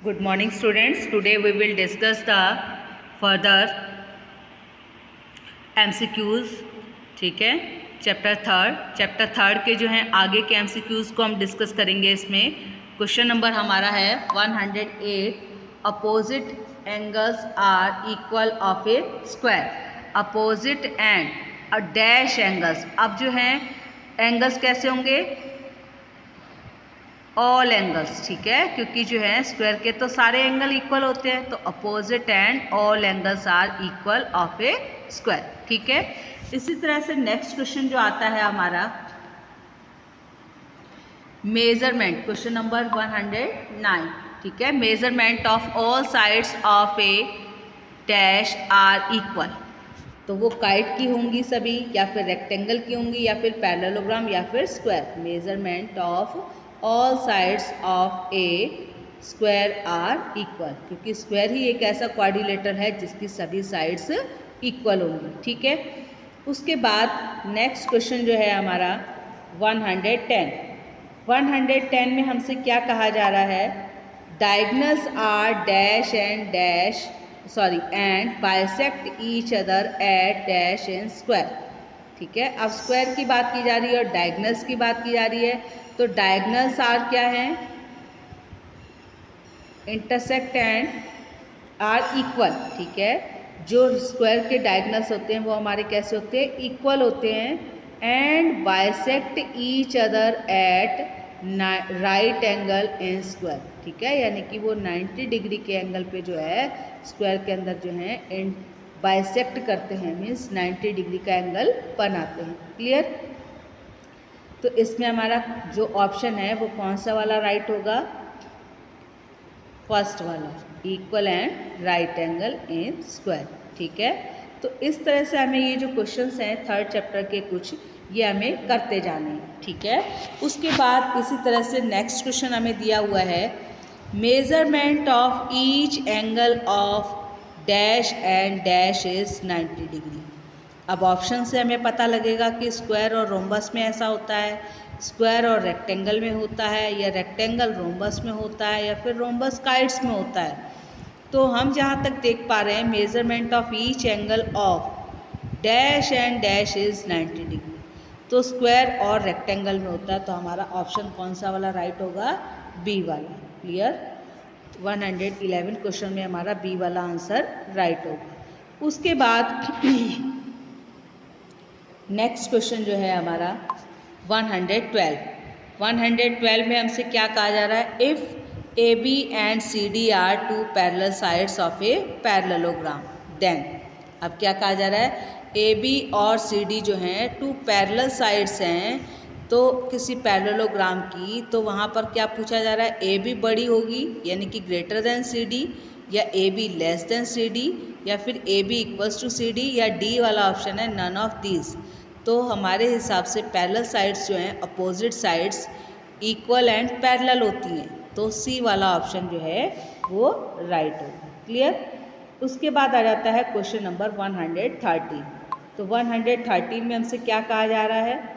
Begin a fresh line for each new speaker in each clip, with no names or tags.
Good morning students. Today we will discuss the further MCQs. ठीक है, chapter third के जो हैं आगे के MCQs को हम डिस्कस करेंगे। इसमें क्वेश्चन नंबर हमारा है 108। Opposite angles are equal of a square. Opposite and dash angles, अब जो हैं एंगल्स कैसे होंगे? ऑल एंगल्स, ठीक है, क्योंकि जो है स्क्वायर के तो सारे एंगल इक्वल होते हैं, तो opposite and all angles are equal of a square. ठीक है, इसी तरह से नेक्स्ट क्वेश्चन जो आता है हमारा मेजरमेंट, क्वेश्चन नंबर 109। ठीक है, measurement of all sides of a dash are equal. तो वो काइट की होंगी सभी, या फिर रेक्टेंगल की होंगी, या फिर पैरेललोग्राम, या फिर square. Measurement of all sides of a square are equal, क्योंकि स्क्वायर ही एक ऐसा क्वाड्रिलेटर है जिसकी सभी साइड्स इक्वल होंगी। ठीक है, उसके बाद नेक्स्ट क्वेश्चन जो है हमारा 110। 110 में हमसे क्या कहा जा रहा है? Diagonals are dash and dash and bisect each other at dash and square. ठीक है, अब स्क्वायर की बात की जा रही है और डायगोनल्स की बात की जा रही है। तो डायगोनल्स आर क्या हैं? Intersect and are equal. ठीक है, जो स्क्वायर के डायगोनल्स होते हैं वो हमारे कैसे होते हैं? इक्वल होते हैं। And bisect each other eight right angle in square. ठीक है, यानी कि वो 90 डिग्री के एंगल पे जो है स्क्वायर के अंदर जो है इन बाइसेक्ट करते हैं, मीन्स 90 डिग्री का एंगल बनाते हैं। क्लियर? तो इसमें हमारा जो ऑप्शन है वो कौन सा वाला राइट होगा? फर्स्ट वाला, equal and right angle in square. ठीक है, तो इस तरह से हमें ये जो क्वेश्चंस हैं थर्ड चैप्टर के कुछ, ये हमें करते जाने हैं। ठीक है, उसके बाद इसी तरह से नेक्स्ट क्वेश्चन हमें दिया हुआ है measurement of each angle of dash and dash is 90 degree. अब ऑप्शन से हमें पता लगेगा कि स्क्वायर और रोम्बस में ऐसा होता है, स्क्वायर और रेक्टेंगल में होता है, या रेक्टेंगल रोम्बस में होता है, या फिर रोम्बस काइट्स में होता है। तो हम जहाँ तक देख पा रहे हैं measurement of each angle of dash and dash is 90 degree, तो स्क्वायर और रेक्टेंगल में होता है। तो हमारा ऑप्शन कौन सा वाला राइट होगा? बी वाला। क्लियर? 111 क्वेश्चन में हमारा बी वाला आंसर राइट होगा। उसके बाद नेक्स्ट क्वेश्चन जो है हमारा 112। 112 में हमसे क्या कहा जा रहा है? If A B and C D are two parallel sides of a parallelogram then. अब क्या कहा जा रहा है? ए बी और सी डी जो हैं टू पैरेलल साइड्स हैं तो किसी पैरेललोग्राम की, तो वहाँ पर क्या पूछा जा रहा है? ए बी बड़ी होगी यानी कि ग्रेटर देन सी डी, या A B less than C D, या फिर A B equals to C D, या डी वाला ऑप्शन है नन ऑफ दीज। तो हमारे हिसाब से पैरेलल साइड्स जो हैं, opposite sides equal and parallel होती हैं, तो सी वाला ऑप्शन जो है वो राइट होगा। क्लियर? उसके बाद आ जाता है क्वेश्चन नंबर 113। तो 113 में हमसे क्या कहा जा रहा है?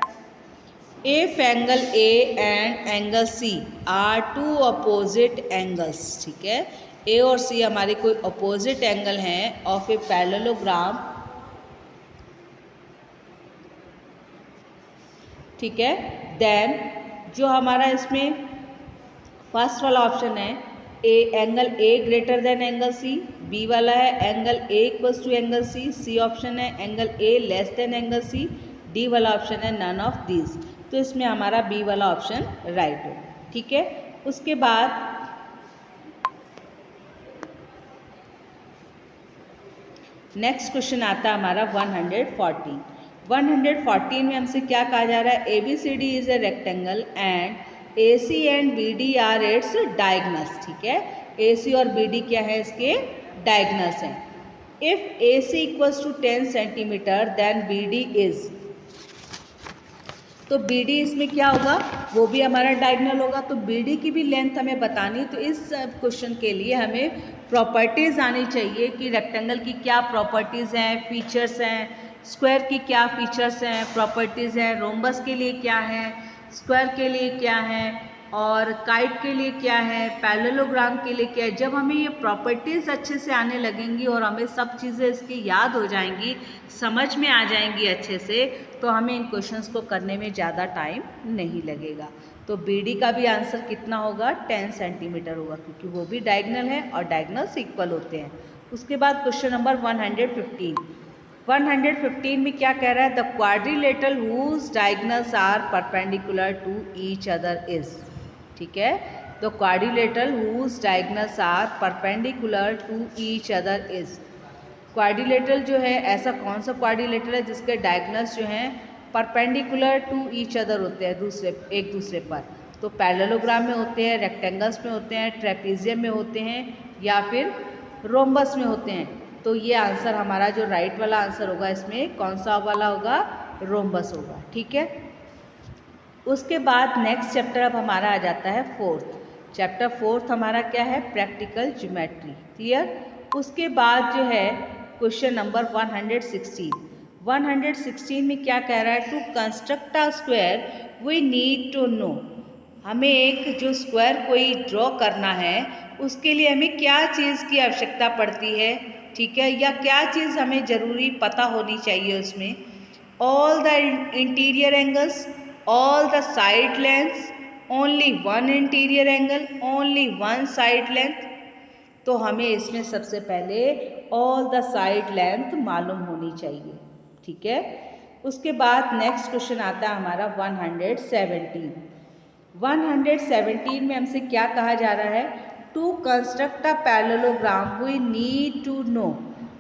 If angle A and angle C are two opposite angles. ठीक है, ए और सी हमारे कोई अपोजिट एंगल हैं ऑफ ए पैरेललोग्राम। ठीक है, देन जो हमारा इसमें फर्स्ट वाला ऑप्शन है angle A greater than angle C, B वाला है angle A equals to angle C, C option है angle A less than angle C, D वाला ऑप्शन है नन ऑफ दीज। तो इसमें हमारा बी वाला ऑप्शन राइट होगा। ठीक है, उसके बाद नेक्स्ट क्वेश्चन आता है हमारा 114। 114 में हमसे क्या कहा जा रहा है? A B C D is a rectangle and A C and B D are its diagonals. ठीक है, ए सी और बी डी क्या है? इसके डायगोनल्स हैं। If A C equals to 10 centimetre then B D is, तो बी डी इसमें क्या होगा? वो भी हमारा डायगोनल होगा। तो बी डी की भी लेंथ हमें बतानी, तो इस क्वेश्चन के लिए हमें प्रॉपर्टीज़ आनी चाहिए कि रेक्टेंगल की क्या प्रॉपर्टीज़ हैं, फीचर्स हैं, स्क्वायर की क्या फीचर्स हैं, प्रॉपर्टीज़ हैं, रोम्बस के लिए क्या है, स्क्वायर के लिए क्या है, और काइट के लिए क्या है, पैरेललोग्राम के लिए क्या है। जब हमें ये प्रॉपर्टीज़ अच्छे से आने लगेंगी और हमें सब चीज़ें इसकी याद हो जाएंगी, समझ में आ जाएंगी अच्छे से, तो हमें इन क्वेश्चंस को करने में ज़्यादा टाइम नहीं लगेगा। तो BD का भी आंसर कितना होगा, 10 सेंटीमीटर होगा, क्योंकि वो भी डायगनल है और डायगनल्स इक्वल होते हैं। उसके बाद क्वेश्चन नंबर 115 में क्या कह रहा है, the quadrilateral whose diagonals are perpendicular to each other is. ठीक है, the quadrilateral whose diagonals are perpendicular to each other is. Quadrilateral जो है, ऐसा कौन सा क्वाड्रिलेटरल है जिसके डायगनल्स जो हैं परपेंडिकुलर टू ईच अदर होते हैं, एक दूसरे पर। तो पैरेललोग्राम में होते हैं, रेक्टेंगल्स में होते हैं, ट्रेपीजियम में होते हैं, या फिर रोम्बस में होते हैं। तो ये आंसर हमारा जो राइट वाला आंसर होगा, इसमें कौन सा वाला होगा, रोम्बस होगा। ठीक है, उसके बाद नेक्स्ट चैप्टर अब हमारा आ जाता है फोर्थ। चैप्टर फोर्थ हमारा क्या है, प्रैक्टिकल ज्योमेट्री। क्लियर। उसके बाद जो है क्वेश्चन नंबर 116 में क्या कह रहा है, to construct a square we need to know. हमें एक जो स्क्वायर कोई ड्रॉ करना है, उसके लिए हमें क्या चीज़ की आवश्यकता पड़ती है, ठीक है, या क्या चीज़ हमें ज़रूरी पता होनी चाहिए उसमें। All the interior angles, all the side lengths, only one interior angle, only one side length. तो हमें इसमें सबसे पहले ऑल द साइड लेंथ मालूम होनी चाहिए। ठीक है, उसके बाद नेक्स्ट क्वेश्चन आता है हमारा 117 में हमसे क्या कहा जा रहा है, to construct a parallelogram we need to know.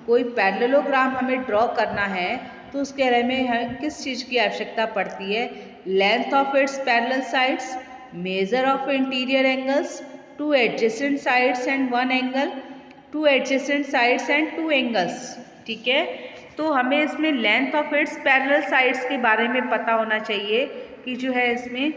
कोई पैरेललोग्राम हमें ड्रॉ करना है तो उसके बारे में किस चीज़ की आवश्यकता पड़ती है, length of its parallel sides, measure of interior angles, to adjacent sides and one angle, to adjacent sides and two angles. ठीक है, तो हमें इसमें length of its parallel sides के बारे में पता होना चाहिए कि जो है इसमें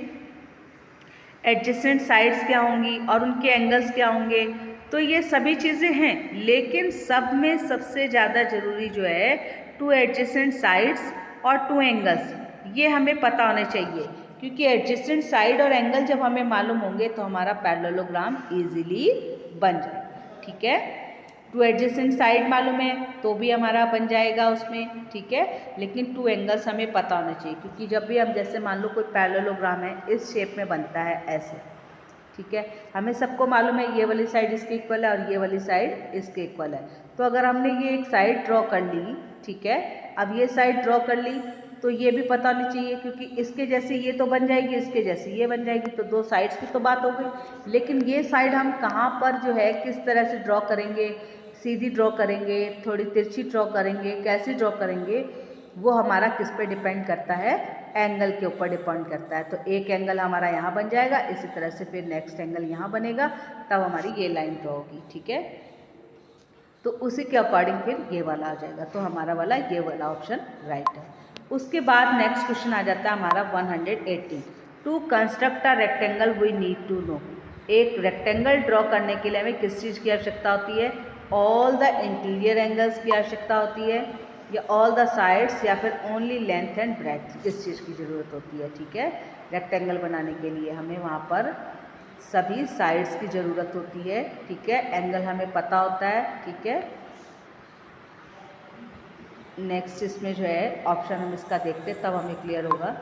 एडजेसेंट साइड्स क्या होंगी और उनके एंगल्स क्या होंगे। तो ये सभी चीज़ें हैं, लेकिन सब में सबसे ज़्यादा ज़रूरी जो है टू एडजेसेंट साइड्स और टू एंगल्स, ये हमें पता होने चाहिए। क्योंकि एडजेसेंट साइड और एंगल जब हमें मालूम होंगे तो हमारा पैरेललोग्राम इजीली बन जाएगा। ठीक है, टू एडजेसेंट साइड मालूम है तो भी हमारा बन जाएगा उसमें। ठीक है, लेकिन टू एंगल्स हमें पता होना चाहिए, क्योंकि जब भी हम जैसे मान लो कोई पैरेललोग्राम है, इस शेप में बनता है ऐसे। ठीक है, हमें सबको मालूम है ये वाली साइड इसके इक्वल है और ये वाली साइड इसके इक्वल है। तो अगर हमने ये एक साइड ड्रॉ कर ली, ठीक है, अब ये साइड ड्रॉ कर ली, तो ये भी पता होनी चाहिए, क्योंकि इसके जैसे ये तो बन जाएगी, इसके जैसे ये बन जाएगी, तो दो साइड्स की तो बात हो गई। लेकिन ये साइड हम कहाँ पर जो है किस तरह से ड्रॉ करेंगे, सीधी ड्रॉ करेंगे, थोड़ी तिरछी ड्रॉ करेंगे, कैसी ड्रॉ करेंगे, वो हमारा किस पे डिपेंड करता है, एंगल के ऊपर डिपेंड करता है। तो एक एंगल हमारा यहाँ बन जाएगा, इसी तरह से फिर नेक्स्ट एंगल यहाँ बनेगा, तब हमारी ये लाइन ड्रॉ होगी। ठीक है, तो उसी के अकॉर्डिंग फिर ये वाला आ जाएगा, तो हमारा वाला ये वाला ऑप्शन राइट है। उसके बाद नेक्स्ट क्वेश्चन आ जाता है हमारा 118, to construct a rectangle we need to know. एक रेक्टेंगल ड्रॉ करने के लिए हमें किस चीज़ की आवश्यकता होती है, ऑल द इंटीरियर एंगल्स की आवश्यकता होती है, या ऑल द साइड्स, या फिर ओनली लेंथ एंड ब्रेथ, किस चीज़ की ज़रूरत होती है। ठीक है, रेक्टेंगल बनाने के लिए हमें वहाँ पर सभी साइड्स की ज़रूरत होती है। ठीक है, एंगल हमें पता होता है। ठीक है, नेक्स्ट इसमें जो है ऑप्शन हम इसका देखते तब हमें क्लियर होगा।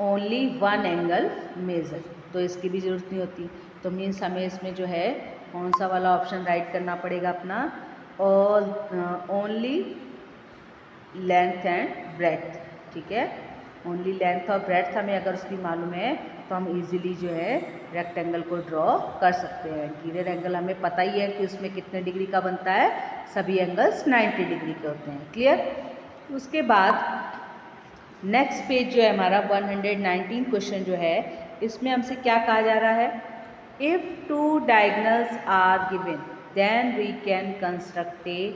ओनली वन एंगल मेजर, तो इसकी भी ज़रूरत नहीं होती। तो मीन्स हमें इसमें जो है कौन सा वाला ऑप्शन राइट करना पड़ेगा अपना, all only length and breadth. ठीक है, ओनली लेंथ और ब्रेथ हमें अगर उसकी मालूम है तो हम इजीली जो है रेक्टेंगल को ड्रॉ कर सकते हैं। इंटीरियर एंगल हमें पता ही है कि उसमें कितने डिग्री का बनता है, सभी एंगल्स 90 डिग्री के होते हैं। क्लियर। उसके बाद नेक्स्ट पेज जो है हमारा 119 क्वेश्चन जो है, इसमें हमसे क्या कहा जा रहा है, if two diagonals are given then we can construct a.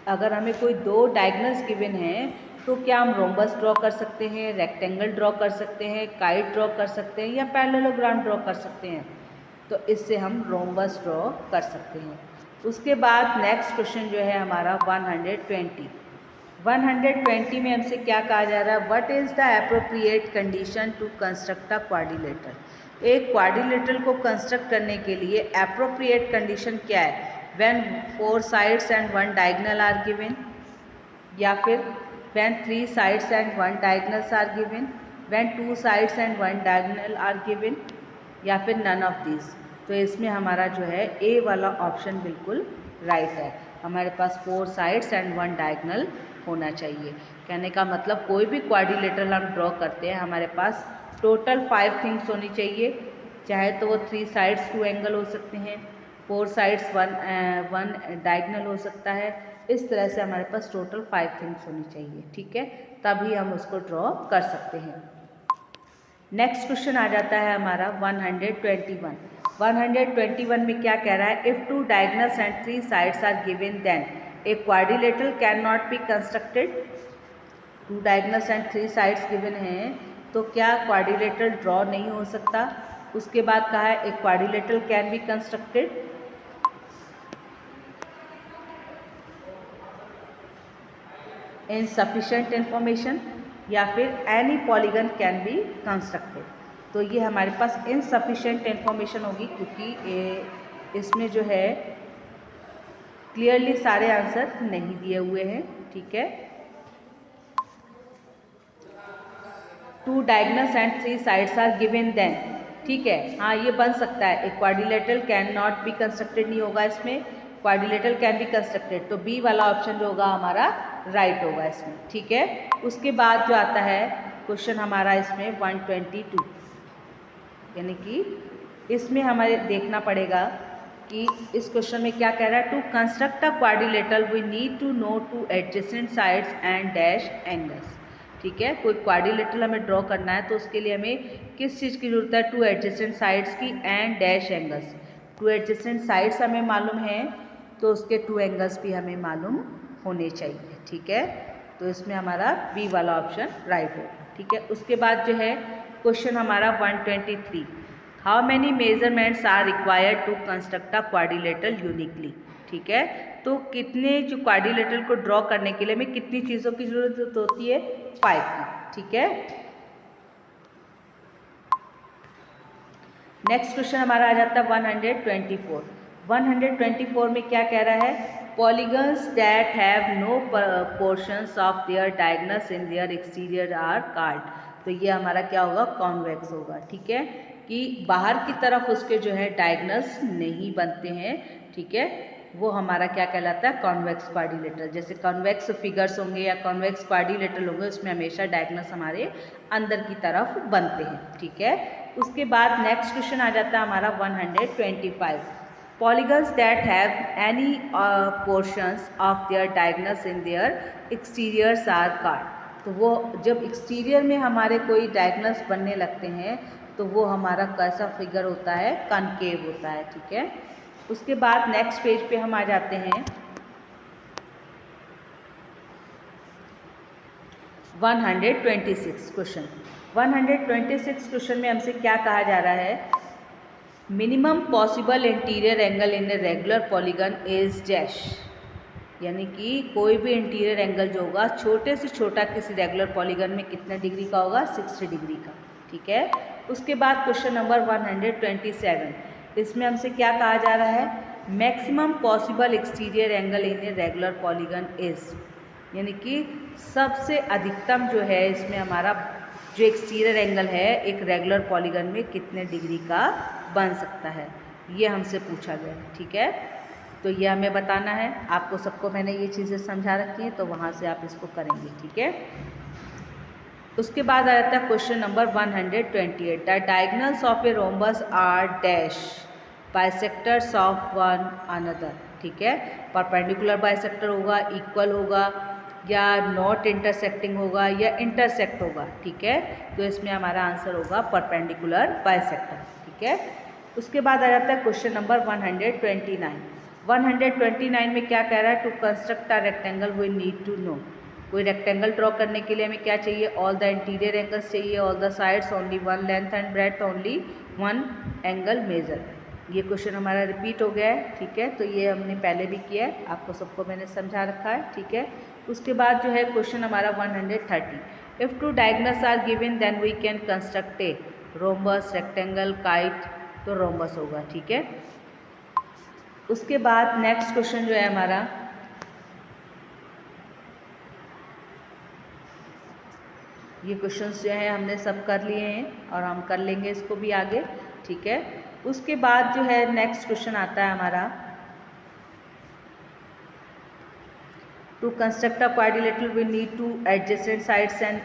अगर हमें कोई दो डायगनल्स गिवन हैं तो क्या हम रोम्बस ड्रॉ कर सकते हैं, रेक्टेंगल ड्रॉ कर सकते हैं, काइट ड्रॉ कर सकते हैं, या पैरेललोग्राम ड्रॉ कर सकते हैं। तो इससे हम रोम्बस ड्रॉ कर सकते हैं। उसके बाद नेक्स्ट क्वेश्चन जो है हमारा 120, 120 में हमसे क्या कहा जा रहा है, what is the appropriate condition to construct a quadrilateral. एक क्वाड्रिलेटरल को कंस्ट्रक्ट करने के लिए एप्रोप्रिएट कंडीशन क्या है, when 4 sides and 1 diagonal are given, या फिर when 3 sides and 1 diagonals are given, when 2 sides and 1 diagonal are given, या फिर नन ऑफ दिस। तो इसमें हमारा जो है ए वाला ऑप्शन बिल्कुल राइट है। हमारे पास 4 साइड्स एंड 1 डायगोनल होना चाहिए। कहने का मतलब कोई भी क्वाड्रिलेटरल हम ड्रॉ करते हैं, हमारे पास टोटल 5 थिंग्स होनी चाहिए। चाहे तो वो 3 साइड्स 2 एंगल हो सकते हैं, 4 साइड्स 1 डायगोनल हो सकता है। इस तरह से हमारे पास टोटल 5 थिंग्स होनी चाहिए, ठीक है, तभी हम उसको ड्रॉ कर सकते हैं। नेक्स्ट क्वेश्चन आ जाता है हमारा 121। 121 में क्या कह रहा है, if 2 diagonals and 3 sides are given then a quadrilateral can not be constructed. 2 diagonals and 3 sides given हैं, तो क्या क्वाड्रिलेटरल ड्रॉ नहीं हो सकता। उसके बाद कहा है ए quadrilateral can be constructed in sufficient information, या फिर any polygon can be constructed. तो ये हमारे पास इनसफिशिएंट इंफॉर्मेशन होगी, क्योंकि इसमें जो है क्लियरली सारे आंसर नहीं दिए हुए हैं, ठीक है। 2 diagonals and 3 sides are given then, ठीक है, हाँ ये बन सकता है। एक quadrilateral can not be constructed नहीं होगा इसमें, क्वाड्रिलेटरल कैन बी कंस्ट्रक्टेड, तो बी वाला ऑप्शन जो होगा हमारा राइट होगा इसमें, ठीक है। उसके बाद जो आता है क्वेश्चन हमारा इसमें 122, यानी कि इसमें हमारे देखना पड़ेगा कि इस क्वेश्चन में क्या कह रहा है, to construct a quadrilateral we need to know 2 adjacent sides and dash angles, ठीक है। कोई क्वाड्रिलेटरल हमें ड्रॉ करना है तो उसके लिए हमें किस चीज़ की जरूरत है, 2 एडजेसेंट साइड्स की and dash angles. 2 adjacent sides हमें मालूम है तो उसके 2 एंगल्स भी हमें मालूम होने चाहिए, ठीक है। तो इसमें हमारा बी वाला ऑप्शन राइट होगा, ठीक है। उसके बाद जो है क्वेश्चन हमारा 123, how many measurements are required to construct a quadrilateral uniquely, ठीक है। तो कितने जो क्वाड्रिलेटरल को ड्रॉ करने के लिए हमें कितनी चीज़ों की जरूरत होती है, 5 की, ठीक है। नेक्स्ट क्वेश्चन हमारा आ जाता है 124। 124 में क्या कह रहा है, polygons that have no portions of their diagonals in their exterior are called. तो ये हमारा क्या होगा, कॉन्वेक्स होगा, ठीक है, कि बाहर की तरफ उसके जो है डायगोनल्स नहीं बनते हैं, ठीक है, वो हमारा क्या कहलाता है, कॉन्वेक्स क्वाड्रिलेटरल। जैसे कॉन्वेक्स फिगर्स होंगे या कॉन्वेक्स क्वाड्रिलेटरल होंगे, उसमें हमेशा डायगोनल्स हमारे अंदर की तरफ बनते हैं, ठीक है। उसके बाद नेक्स्ट क्वेश्चन आ जाता है हमारा 125, polygons that have any portions of their diagonals in their exteriors are called. तो वो जब एक्सटीरियर में हमारे कोई डायगोनल्स बनने लगते हैं तो वो हमारा कैसा फिगर होता है, कॉनकेव होता है, ठीक है। उसके बाद नेक्स्ट पेज पे हम आ जाते हैं 126 क्वेश्चन। 126 क्वेश्चन में हमसे क्या कहा जा रहा है, minimum possible interior angle in A regular polygon is dash, यानी कि कोई भी इंटीरियर एंगल जो होगा छोटे से छोटा किसी रेगुलर पॉलीगन में कितने डिग्री का होगा, 60 डिग्री का, ठीक है। उसके बाद क्वेश्चन नंबर 127, इसमें हमसे क्या कहा जा रहा है, maximum possible exterior angle in A regular polygon is, यानी कि सबसे अधिकतम जो है इसमें हमारा जो एक्सटीरियर एंगल है एक रेगुलर पॉलीगन में कितने डिग्री का बन सकता है, ये हमसे पूछा गया, ठीक है। तो ये हमें बताना है, आपको सबको मैंने ये चीज़ें समझा रखी हैं, तो वहाँ से आप इसको करेंगे, ठीक है। उसके बाद आ जाता है question number 128, the diagonals of a rhombus are dash bisectors of one another, ठीक है। परपेंडिकुलर बाइसेक्टर होगा, इक्वल होगा, या नॉट इंटरसेक्टिंग होगा, या इंटरसेक्ट होगा, ठीक है। तो इसमें हमारा आंसर होगा परपेंडिकुलर बाइसेक्टर, ठीक है। उसके बाद आ जाता है क्वेश्चन नंबर 129। 129 में क्या कह रहा है, to construct a rectangle we need to know. कोई रेक्टेंगल ड्रॉ करने के लिए हमें क्या चाहिए, ऑल द इंटीरियर एंगल्स चाहिए, all the sides, only one length and breadth, only one angle measure. ये क्वेश्चन हमारा रिपीट हो गया है, ठीक है। तो ये हमने पहले भी किया है, आपको सबको मैंने समझा रखा है, ठीक है। उसके बाद जो है क्वेश्चन हमारा 130, if two diagonals are given then we can construct a rhombus, rectangle, kite, तो रोम्बस होगा, ठीक है। उसके बाद नेक्स्ट क्वेश्चन जो है हमारा ये क्वेश्चंस जो है हमने सब कर लिए हैं और हम कर लेंगे इसको भी आगे, ठीक है। उसके बाद जो है नेक्स्ट क्वेश्चन आता है हमारा to construct a quadrilateral we need two adjacent sides and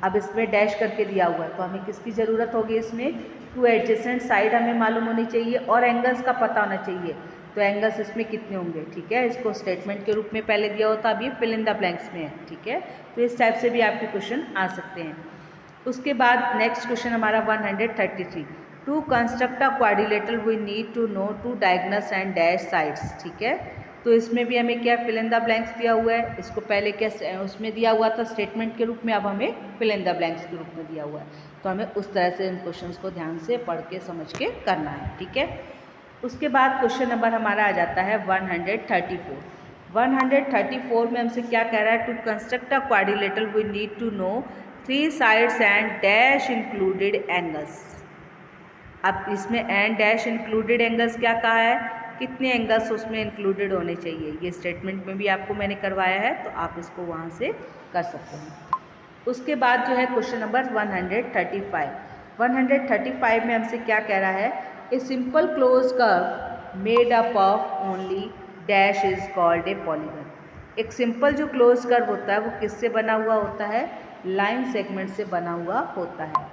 अब इसमें डैश करके दिया हुआ है तो हमें किसकी ज़रूरत होगी, इसमें टू एडजेसेंट साइड हमें मालूम होनी चाहिए और एंगल्स का पता होना चाहिए। तो एंगल्स इसमें कितने होंगे, ठीक है। इसको स्टेटमेंट के रूप में पहले दिया होता, अभी फिल इन द ब्लैंक्स में है, ठीक है। तो इस टाइप से भी आपके क्वेश्चन आ सकते हैं। उसके बाद नेक्स्ट क्वेश्चन हमारा 133, to construct a quadrilateral we need to know two diagonals and dash sides, ठीक है। तो इसमें भी हमें क्या फिल इन द ब्लैंक्स दिया हुआ है, इसको पहले क्या उसमें दिया हुआ था स्टेटमेंट के रूप में, अब हमें फिल इन द ब्लैंक्स के रूप में दिया हुआ है। तो हमें उस तरह से इन क्वेश्चंस को ध्यान से पढ़ के समझ के करना है, ठीक है। उसके बाद क्वेश्चन नंबर हमारा आ जाता है 134। 134 में हमसे क्या कह रहा है, to construct a quadrilateral we need to know 3 sides and dash included angles. अब इसमें एंड डैश इंक्लूडेड एंगल्स क्या कहा है, कितने एंगल्स उसमें इंक्लूडेड होने चाहिए, ये स्टेटमेंट में भी आपको मैंने करवाया है, तो आप इसको वहाँ से कर सकते हैं। उसके बाद जो है क्वेश्चन नंबर 135। 135 में हमसे क्या कह रहा है, a simple close curve made up of only dash is called a polygon. एक सिंपल जो क्लोज कर्व होता है वो किससे बना हुआ होता है, लाइन सेगमेंट से बना हुआ होता है।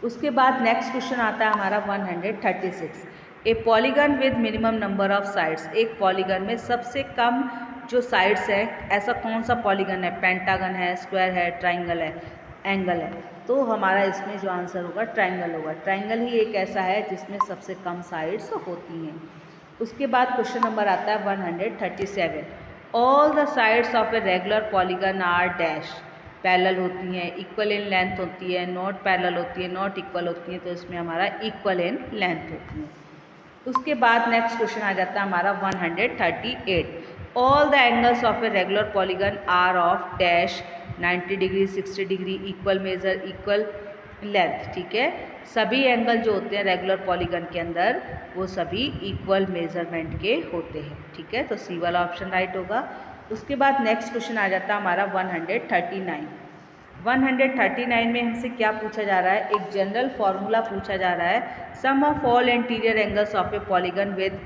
उसके बाद नेक्स्ट क्वेश्चन आता है हमारा 136, ए polygon with minimum number of sides. एक पॉलीगन में सबसे कम जो साइड्स है, ऐसा कौन सा पॉलीगन है, पेंटागन है, स्क्वायर है, ट्राइंगल है, एंगल है। तो हमारा इसमें जो आंसर होगा ट्राइंगल होगा। ट्राइंगल ही एक ऐसा है जिसमें सबसे कम साइड्स होती हैं। उसके बाद क्वेश्चन नंबर आता है 137, all the sides of a regular polygon are dash, parallel होती हैं, इक्वल इन लेंथ होती है, नॉट पैरेलल होती है, नॉट इक्वल होती हैं, तो इसमें हमारा इक्वल इन लेंथ होती है। उसके बाद नेक्स्ट क्वेश्चन आ जाता है हमारा 138, all the angles of a regular polygon are of dash 90 degree, 60 degree, equal measure, equal length, ठीक है। सभी एंगल जो होते हैं रेगुलर पॉलीगन के अंदर वो सभी इक्वल मेजरमेंट के होते हैं, ठीक है। तो सी वाला ऑप्शन राइट होगा। उसके बाद नेक्स्ट क्वेश्चन आ जाता है हमारा 139। 139 में हमसे क्या पूछा जा रहा है, एक जनरल फॉर्मूला पूछा जा रहा है, sum of all interior angles of a polygon with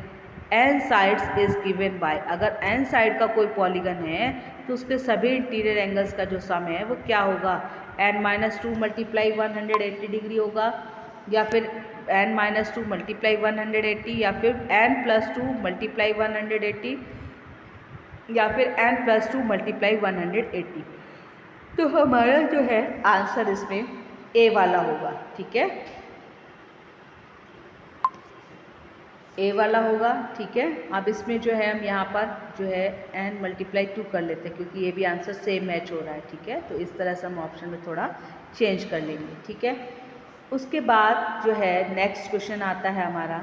n sides is given by. अगर एन साइड का कोई पॉलीगन है तो उसके सभी इंटीरियर एंगल्स का जो सम है वो क्या होगा, n-2 मल्टीप्लाई 180 डिग्री होगा, या फिर n-2 मल्टीप्लाई 180, या फिर n+2 मल्टीप्लाई 180, या फिर n+2 मल्टीप्लाई 180। तो हमारा जो है आंसर इसमें ए वाला होगा, ठीक है, ए वाला होगा, ठीक है। अब इसमें जो है हम यहाँ पर जो है n×2 कर लेते हैं क्योंकि ये भी आंसर सेम मैच हो रहा है, ठीक है। तो इस तरह से हम ऑप्शन में थोड़ा चेंज कर लेंगे, ठीक है। उसके बाद जो है नेक्स्ट क्वेश्चन आता है हमारा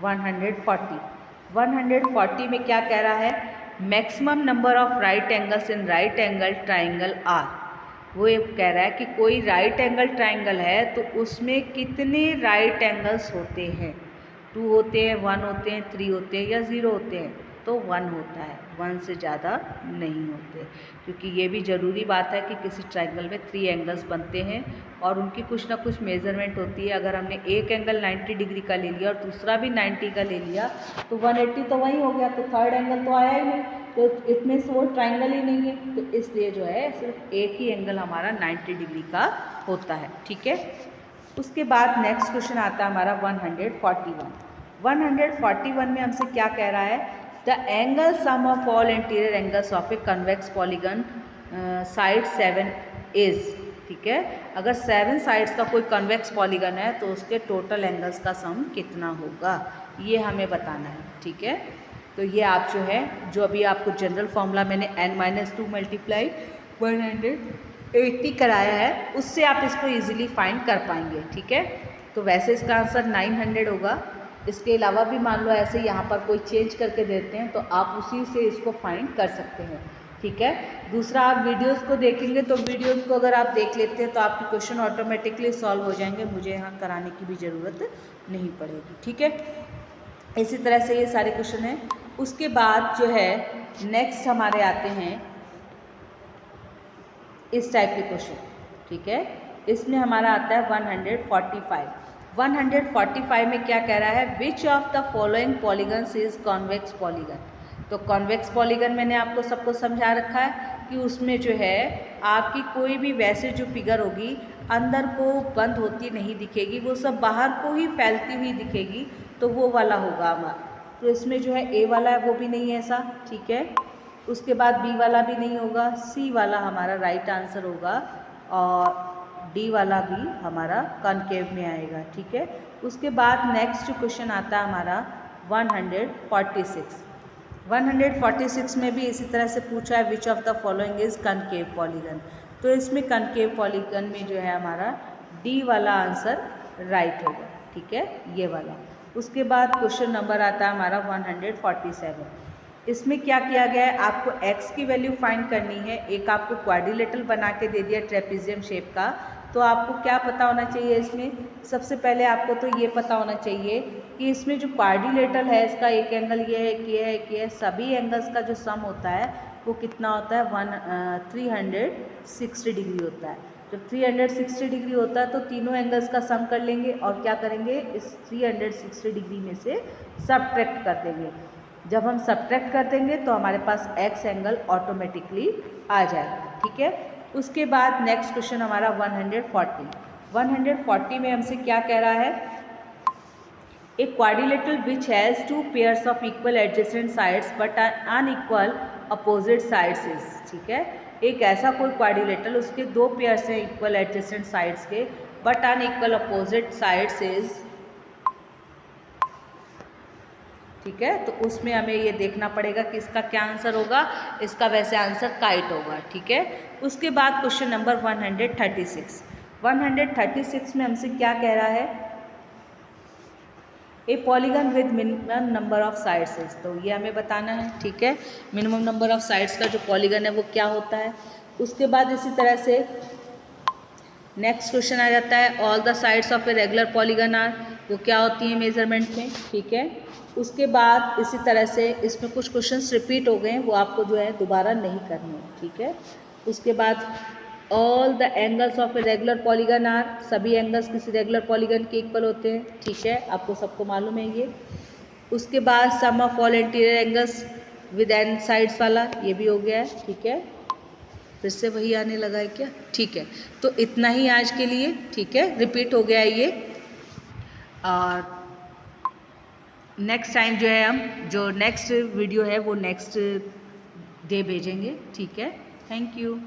140। 140 में क्या कह रहा है, maximum number of right angles in right angle triangle are. वो ये कह रहा है कि कोई राइट एंगल ट्राइंगल है तो उसमें कितने राइट एंगल्स होते हैं, 2 होते हैं, 1 होते हैं, 3 होते हैं, या 0 होते हैं। तो 1 होता है, 1 से ज़्यादा नहीं होते, क्योंकि ये भी ज़रूरी बात है कि किसी ट्राइंगल में 3 एंगल्स बनते हैं और उनकी कुछ ना कुछ मेज़रमेंट होती है। अगर हमने एक एंगल 90 डिग्री का ले लिया और दूसरा भी 90 का ले लिया तो 180 तो वही हो गया, तो थर्ड एंगल तो आया ही नहीं, तो इट मीन्स वो ट्राइंगल ही नहीं है। तो इसलिए जो है सिर्फ एक ही एंगल हमारा 90 डिग्री का होता है, ठीक है। उसके बाद नेक्स्ट क्वेश्चन आता है हमारा 141। 141 में हमसे क्या कह रहा है, the angle sum of all interior angles of a convex polygon side 7 is, ठीक है। अगर 7 साइड्स का कोई कन्वेक्स पॉलीगन है तो उसके टोटल एंगल्स का सम कितना होगा, ये हमें बताना है, ठीक है। तो ये आप जो है, जो अभी आपको जनरल फॉर्मूला मैंने n-2 मल्टीप्लाई 100 80 कराया है, उससे आप इसको इजीली फाइंड कर पाएंगे। ठीक है, तो वैसे इसका आंसर 900 होगा। इसके अलावा भी मान लो ऐसे यहाँ पर कोई चेंज करके देते हैं तो आप उसी से इसको फाइंड कर सकते हैं। ठीक है, दूसरा आप वीडियोस को देखेंगे तो वीडियोस को अगर आप देख लेते हैं तो आपके क्वेश्चन ऑटोमेटिकली सॉल्व हो जाएंगे, मुझे यहाँ कराने की भी ज़रूरत नहीं पड़ेगी। ठीक है, इसी तरह से ये सारे क्वेश्चन हैं। उसके बाद जो है नेक्स्ट हमारे आते हैं इस टाइप के क्वेश्चन। ठीक है, इसमें हमारा आता है 145। 145 में क्या कह रहा है, which of the following polygons is convex polygon. तो कॉन्वेक्स पॉलीगन मैंने आपको सबको समझा रखा है कि उसमें जो है आपकी कोई भी वैसे जो फिगर होगी अंदर को बंद होती नहीं दिखेगी, वो सब बाहर को ही फैलती हुई दिखेगी, तो वो वाला होगा हमारा। तो इसमें जो है ए वाला है वो भी नहीं है ऐसा। ठीक है, उसके बाद बी वाला भी नहीं होगा, सी वाला हमारा राइट आंसर होगा और डी वाला भी हमारा कॉनकेव में आएगा। ठीक है, उसके बाद नेक्स्ट क्वेश्चन आता है हमारा 146। 146 में भी इसी तरह से पूछा है which of the following is concave polygon. तो इसमें कॉनकेव पॉलीगन में जो है हमारा डी वाला आंसर राइट होगा। ठीक है, ये वाला। उसके बाद क्वेश्चन नंबर आता है हमारा 147। इसमें क्या किया गया है, आपको x की वैल्यू फाइंड करनी है। एक आपको क्वाड्रिलेटरल बना के दे दिया ट्रेपेजियम शेप का, तो आपको क्या पता होना चाहिए इसमें, सबसे पहले आपको तो ये पता होना चाहिए कि इसमें जो क्वाड्रिलेटरल है इसका एक एंगल ये है, ये है, ये है, सभी एंगल्स का जो सम होता है वो कितना होता है 360 डिग्री होता है। जब 360 डिग्री होता है तो तीनों एंगल्स का सम कर लेंगे और क्या करेंगे, इस 360 डिग्री में से सब्ट्रैक्ट कर देंगे। जब हम सब्ट्रैक्ट कर देंगे तो हमारे पास x एंगल ऑटोमेटिकली आ जाएगा। ठीक है, उसके बाद नेक्स्ट क्वेश्चन हमारा 140। 140 में हमसे क्या कह रहा है, a quadrilateral which has two pairs of equal adjacent sides but unequal opposite sides is. ठीक है, एक ऐसा कोई क्वाड्रिलेटरल उसके दो पेयर्स हैं इक्वल एडजेसेंट साइड्स के but unequal opposite sides is. ठीक है, तो उसमें हमें ये देखना पड़ेगा कि इसका क्या आंसर होगा। इसका वैसे आंसर काइट होगा। ठीक है, उसके बाद क्वेश्चन नंबर 136। 136 में हमसे क्या कह रहा है, ए polygon with minimum number of sides is. तो ये हमें बताना है। ठीक है, मिनिमम नंबर ऑफ साइड्स का जो पॉलीगन है वो क्या होता है। उसके बाद इसी तरह से नेक्स्ट क्वेश्चन आ जाता है, all the sides of a regular polygon are, वो क्या होती है मेजरमेंट में। ठीक है, उसके बाद इसी तरह से इसमें कुछ क्वेश्चंस रिपीट हो गए हैं, वो आपको जो है दोबारा नहीं करने। ठीक है, उसके बाद all the angles of a regular polygon are, सभी एंगल्स किसी रेगुलर पॉलीगन के इक्वल होते हैं। ठीक है, आपको सबको मालूम है ये। उसके बाद sum of all interior angles with n sides वाला, ये भी हो गया है। ठीक है, फिर से वही आने लगा है क्या। ठीक है, तो इतना ही आज के लिए। ठीक है, रिपीट हो गया है ये, और नेक्स्ट टाइम जो है हम जो नेक्स्ट वीडियो है वो नेक्स्ट डे भेजेंगे। ठीक है, थैंक यू।